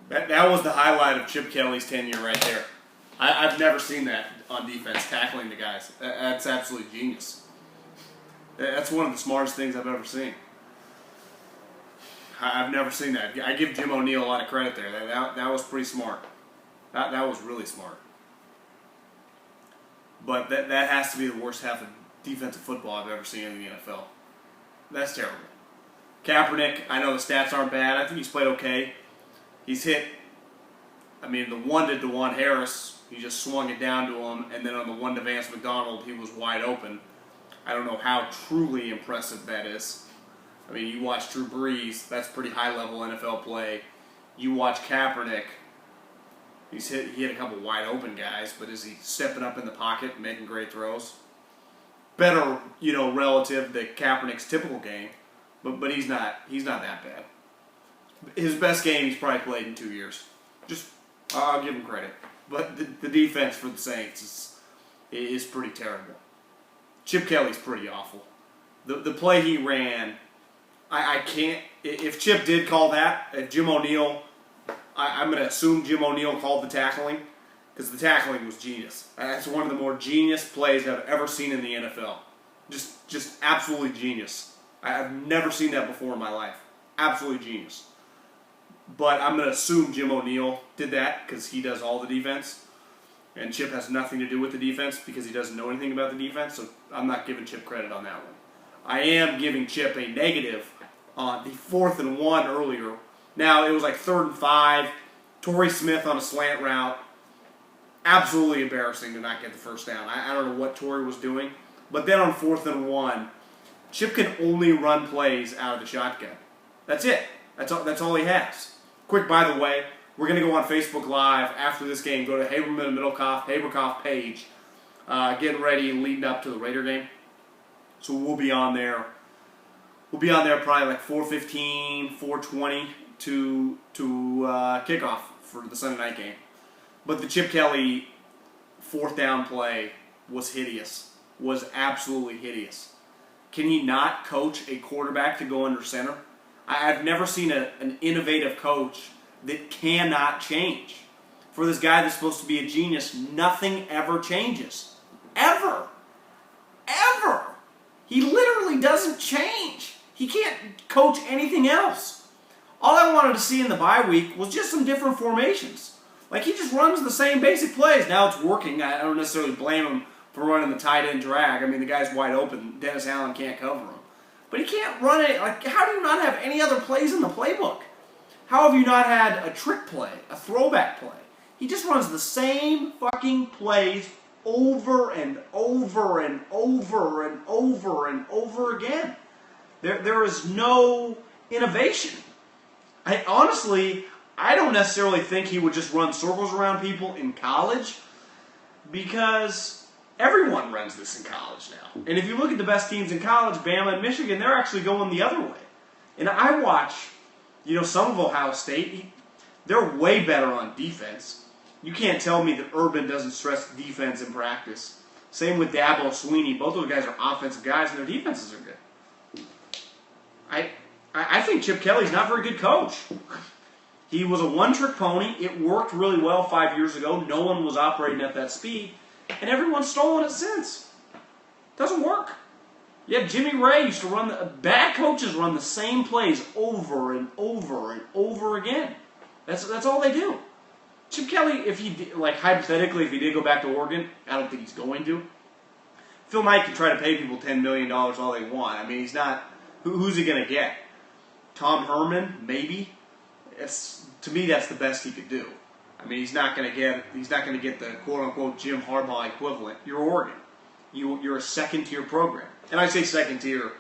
That was the highlight of Chip Kelly's tenure right there. I've never seen that on defense, tackling the guys. That's absolutely genius. That's one of the smartest things I've ever seen. I've never seen that. I give Jim O'Neill a lot of credit there. That was pretty smart. That was really smart. But that has to be the worst half of defensive football I've ever seen in the NFL. That's terrible. Kaepernick, I know the stats aren't bad. I think he's played okay. He's hit, the one to DeJuan Harris, he just swung it down to him, and then on the one to Vance McDonald, he was wide open. I don't know how truly impressive that is. You watch Drew Brees, that's pretty high-level NFL play. You watch Kaepernick, he hit a couple wide-open guys, but is he stepping up in the pocket and making great throws? Better, relative to Kaepernick's typical game, but he's not that bad. His best game he's probably played in 2 years. I'll give him credit. But the defense for the Saints is pretty terrible. Chip Kelly's pretty awful. The play he ran, I can't. If Chip did call that, if Jim O'Neill, I'm going to assume Jim O'Neill called the tackling, because the tackling was genius. That's one of the more genius plays I've ever seen in the NFL. Just absolutely genius. I've never seen that before in my life. Absolutely genius. But I'm going to assume Jim O'Neill did that because he does all the defense. And Chip has nothing to do with the defense because he doesn't know anything about the defense. So I'm not giving Chip credit on that one. I am giving Chip a negative on the 4th and 1 earlier. Now, it was like 3rd and 5. Torrey Smith on a slant route. Absolutely embarrassing to not get the first down. I don't know what Torrey was doing. But then on 4th and 1, Chip can only run plays out of the shotgun. That's it. That's all he has. Quick, by the way, we're going to go on Facebook Live after this game. Go to Haberman Haberkoff page. Getting ready, leading up to the Raider game. So we'll be on there. We'll be on there probably like 4:15, 4:20 to kickoff for the Sunday night game. But the Chip Kelly 4th down play was hideous. Was absolutely hideous. Can he not coach a quarterback to go under center? I've never seen an innovative coach that cannot change. For this guy that's supposed to be a genius, nothing ever changes. Ever. Ever. He literally doesn't change. He can't coach anything else. All I wanted to see in the bye week was just some different formations. Like, he just runs the same basic plays. Now it's working. I don't necessarily blame him for running the tight end drag. The guy's wide open. Dennis Allen can't cover him. But he can't run it. Like, how do you not have any other plays in the playbook? How have you not had a trick play, a throwback play? He just runs the same fucking plays over and over and over and over and over again. There is no innovation. I don't necessarily think he would just run circles around people in college, because everyone runs this in college now. And if you look at the best teams in college, Bama and Michigan, they're actually going the other way. And I watch, some of Ohio State, they're way better on defense. You can't tell me that Urban doesn't stress defense in practice. Same with Dabo Sweeney. Both of those guys are offensive guys, and their defenses are good. I think Chip Kelly's not a very good coach. He was a one-trick pony. It worked really well 5 years ago. No one was operating at that speed. And everyone's stolen it since. Doesn't work. Yeah, Jimmy Ray used to bad coaches run the same plays over and over and over again. That's all they do. Chip Kelly, hypothetically, if he did go back to Oregon, I don't think he's going to. Phil Knight can try to pay people $10 million all they want. He's not. Who's he going to get? Tom Herman, maybe. To me, that's the best he could do. He's not going to get the quote unquote Jim Harbaugh equivalent. You're Oregon. You're a second tier program, and I say second tier,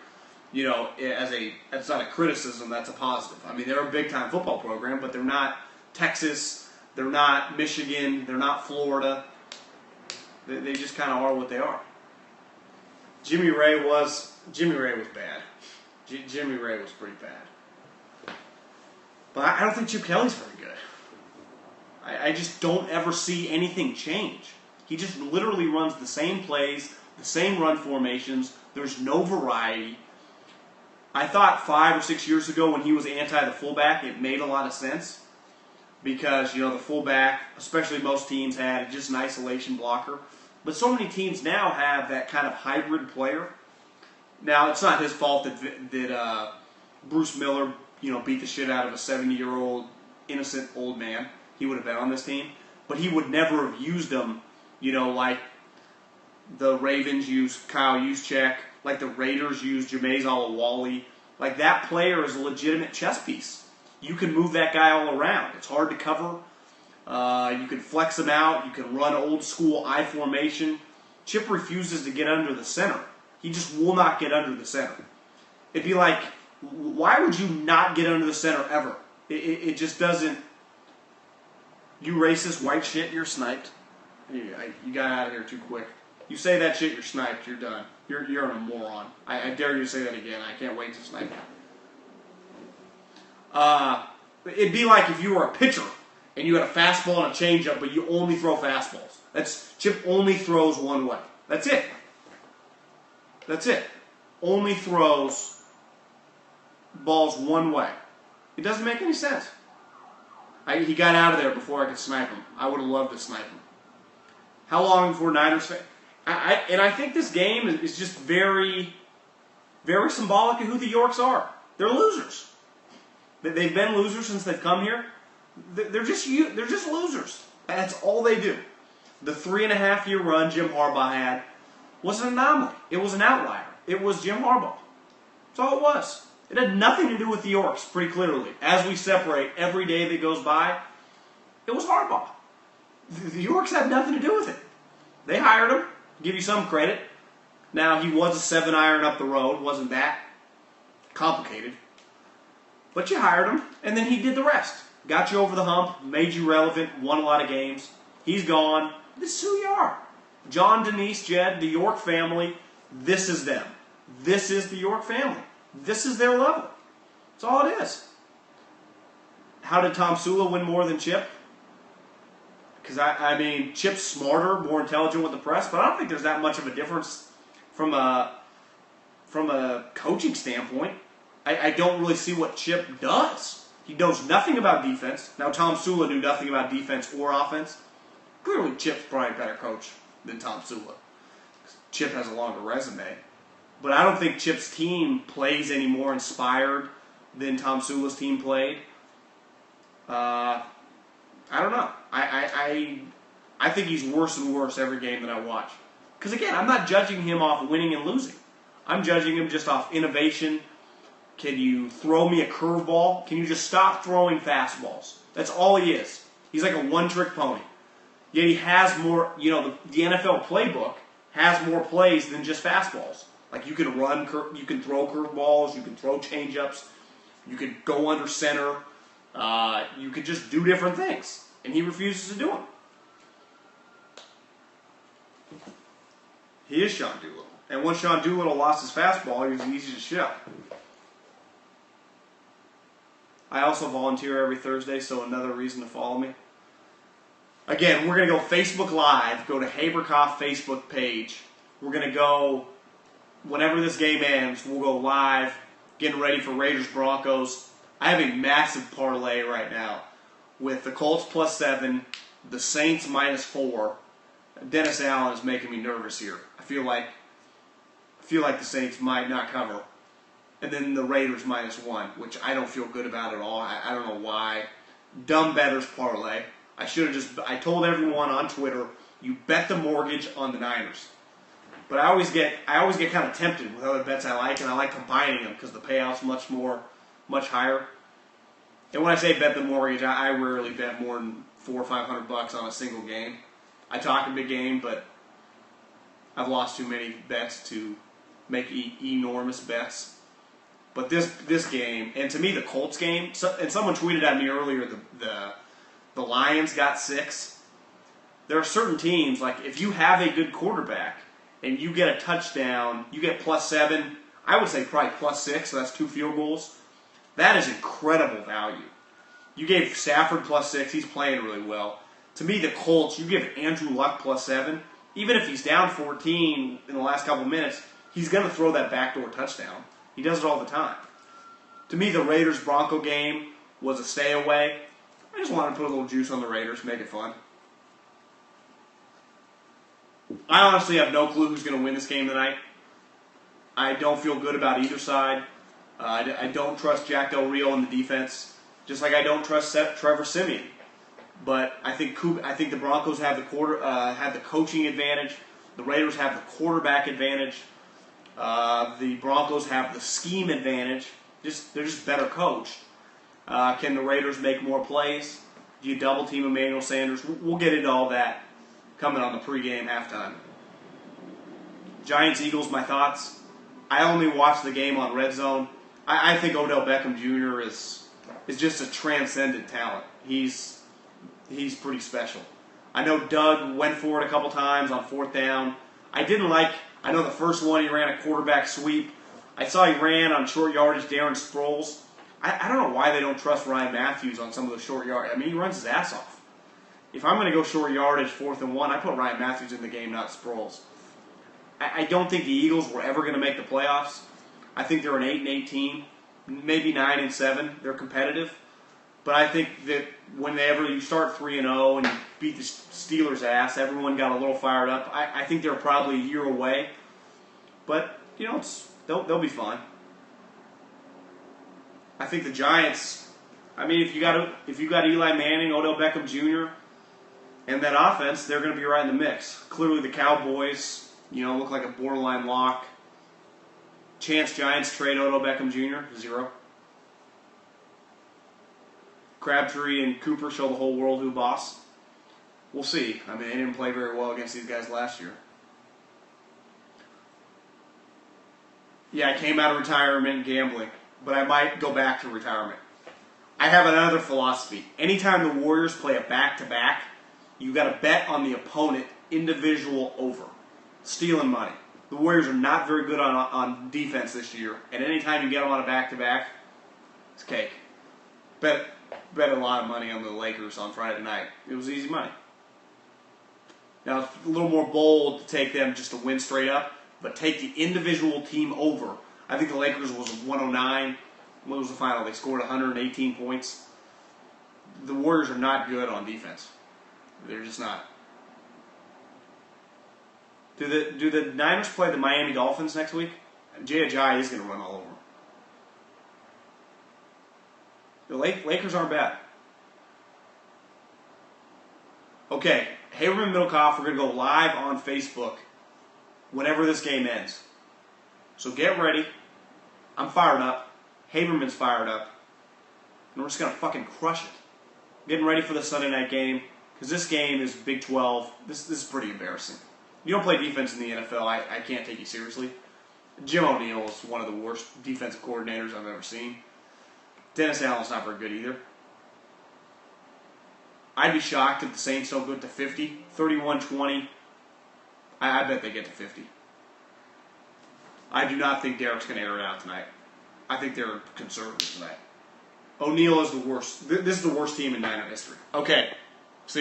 that's not a criticism. That's a positive. They're a big time football program, but they're not Texas. They're not Michigan. They're not Florida. They just kind of are what they are. Jimmy Ray was bad. Jimmy Ray was pretty bad. But I don't think Chip Kelly's very good. I just don't ever see anything change. He just literally runs the same plays, the same run formations. There's no variety. I thought 5 or 6 years ago when he was anti the fullback, it made a lot of sense because, the fullback, especially most teams, had just an isolation blocker. But so many teams now have that kind of hybrid player. Now, it's not his fault that Bruce Miller, beat the shit out of a 70-year-old innocent old man. He would have been on this team. But he would never have used them, like the Ravens used Kyle Juszczyk, like the Raiders used Jameis Olawale. Like that player is a legitimate chess piece. You can move that guy all around. It's hard to cover. You can flex him out. You can run old school I formation. Chip refuses to get under the center. He just will not get under the center. It'd be like, why would you not get under the center ever? It just doesn't. You racist white shit, you're sniped. You got out of here too quick. You say that shit, you're sniped. You're done. You're a moron. I dare you to say that again. I can't wait to snipe you. It'd be like if you were a pitcher and you had a fastball and a changeup, but you only throw fastballs. Chip only throws one way. That's it. That's it. Only throws balls one way. It doesn't make any sense. He got out of there before I could snipe him. I would have loved to snipe him. How long before Niners fans? I think this game is just very, very symbolic of who the Yorks are. They're losers. They've been losers since they've come here. They're just losers. That's all they do. The 3.5-year run Jim Harbaugh had was an anomaly. It was an outlier. It was Jim Harbaugh. That's all it was. It had nothing to do with the Yorks, pretty clearly. As we separate every day that goes by, it was Harbaugh. The Yorks had nothing to do with it. They hired him. Give you some credit. Now, he was a 7-iron up the road. Wasn't that complicated. But you hired him, and then he did the rest. Got you over the hump, made you relevant, won a lot of games. He's gone. This is who you are. John, Denise, Jed, the York family, this is them. This is the York family. This is their level. That's all it is. How did Tom Sula win more than Chip? Because, Chip's smarter, more intelligent with the press, but I don't think there's that much of a difference from a coaching standpoint. I don't really see what Chip does. He knows nothing about defense. Now, Tom Sula knew nothing about defense or offense. Clearly, Chip's probably a better coach than Tom Sula. Chip has a longer resume. But I don't think Chip's team plays any more inspired than Tom Sula's team played. I don't know. I think he's worse and worse every game that I watch. Because, again, I'm not judging him off winning and losing. I'm judging him just off innovation. Can you throw me a curveball? Can you just stop throwing fastballs? That's all he is. He's like a one-trick pony. Yet he has more, the NFL playbook has more plays than just fastballs. Like you can run, you can throw curveballs, you can throw changeups, you can go under center, you can just do different things. And he refuses to do them. He is Sean Doolittle. And once Sean Doolittle lost his fastball, he was easy to show. I also volunteer every Thursday, so another reason to follow me. Again, we're going to go Facebook Live, go to Haberkoff Facebook page. We're going to go, whenever this game ends, we'll go live, getting ready for Raiders-Broncos. I have a massive parlay right now with the Colts +7, the Saints -4. Dennis Allen is making me nervous here. I feel like the Saints might not cover. And then the Raiders -1, which I don't feel good about at all. I don't know why. Dumb bettors parlay. I told everyone on Twitter, you bet the mortgage on the Niners. But I always get kind of tempted with other bets I like, and I like combining them because the payout's much higher. And when I say bet the mortgage, I rarely bet more than $400 or $500 on a single game. I talk a big game, but I've lost too many bets to make enormous bets. But this game, and to me the Colts game, and someone tweeted at me earlier, the Lions got 6. There are certain teams, like if you have a good quarterback and you get a touchdown, you get +7, I would say probably +6, so that's 2 field goals. That is incredible value. You gave Stafford +6, he's playing really well. To me, the Colts, you give Andrew Luck +7, even if he's down 14 in the last couple minutes, he's going to throw that backdoor touchdown. He does it all the time. To me, the Raiders-Bronco game was a stay away. I just wanted to put a little juice on the Raiders, make it fun. I honestly have no clue who's going to win this game tonight. I don't feel good about either side. I don't trust Jack Del Rio in the defense, just like I don't trust Trevor Siemian. But I think the Broncos have the coaching advantage. The Raiders have the quarterback advantage. The Broncos have the scheme advantage. They're just better coached. Can the Raiders make more plays? Do you double team Emmanuel Sanders? We'll get into all that coming on the pregame halftime. Giants-Eagles, my thoughts. I only watched the game on Red Zone. I think Odell Beckham Jr. is just a transcendent talent. He's pretty special. I know Doug went for it a couple times on fourth down. I know the first one he ran a quarterback sweep. I saw he ran on short yardage Darren Sproles. I don't know why they don't trust Ryan Matthews on some of those short yardage. I mean, he runs his ass off. If I'm going to go short yardage, 4th and 1, I put Ryan Matthews in the game, not Sproles. I don't think the Eagles were ever going to make the playoffs. I think they're an 8-8 team, maybe 9-7. They're competitive. But I think that whenever you start 3-0 and you beat the Steelers' ass, everyone got a little fired up. I think they're probably a year away. But, they'll be fine. I think the Giants, if you got Eli Manning, Odell Beckham Jr., and that offense, they're going to be right in the mix. Clearly the Cowboys, look like a borderline lock. Chance Giants trade Odell Beckham Jr., 0. Crabtree and Cooper show the whole world who boss. We'll see. They didn't play very well against these guys last year. Yeah, I came out of retirement gambling, but I might go back to retirement. I have another philosophy. Anytime the Warriors play a back-to-back, you got to bet on the opponent individual over. Stealing money. The Warriors are not very good on defense this year, and anytime you get them on a back-to-back, it's cake. Bet a lot of money on the Lakers on Friday night. It was easy money. Now, it's a little more bold to take them just to win straight up, but take the individual team over. I think the Lakers was 109. What was the final? They scored 118 points. The Warriors are not good on defense. They're just not. Do the Niners play the Miami Dolphins next week? Jay Ajayi is going to run all over them. The Lakers aren't bad. Okay, Haberman Middlecoff, we're going to go live on Facebook whenever this game ends. So get ready. I'm fired up. Haberman's fired up. And we're just going to fucking crush it. Getting ready for the Sunday night game. Because this game is Big 12. This is pretty embarrassing. You don't play defense in the NFL, I can't take you seriously. Jim O'Neill is one of the worst defensive coordinators I've ever seen. Dennis Allen's not very good either. I'd be shocked if the Saints don't go to 50. 31-20. I bet they get to 50. I do not think Derek's going to air it out tonight. I think they're conservative tonight. O'Neill is the worst. This is the worst team in Niner history. Okay.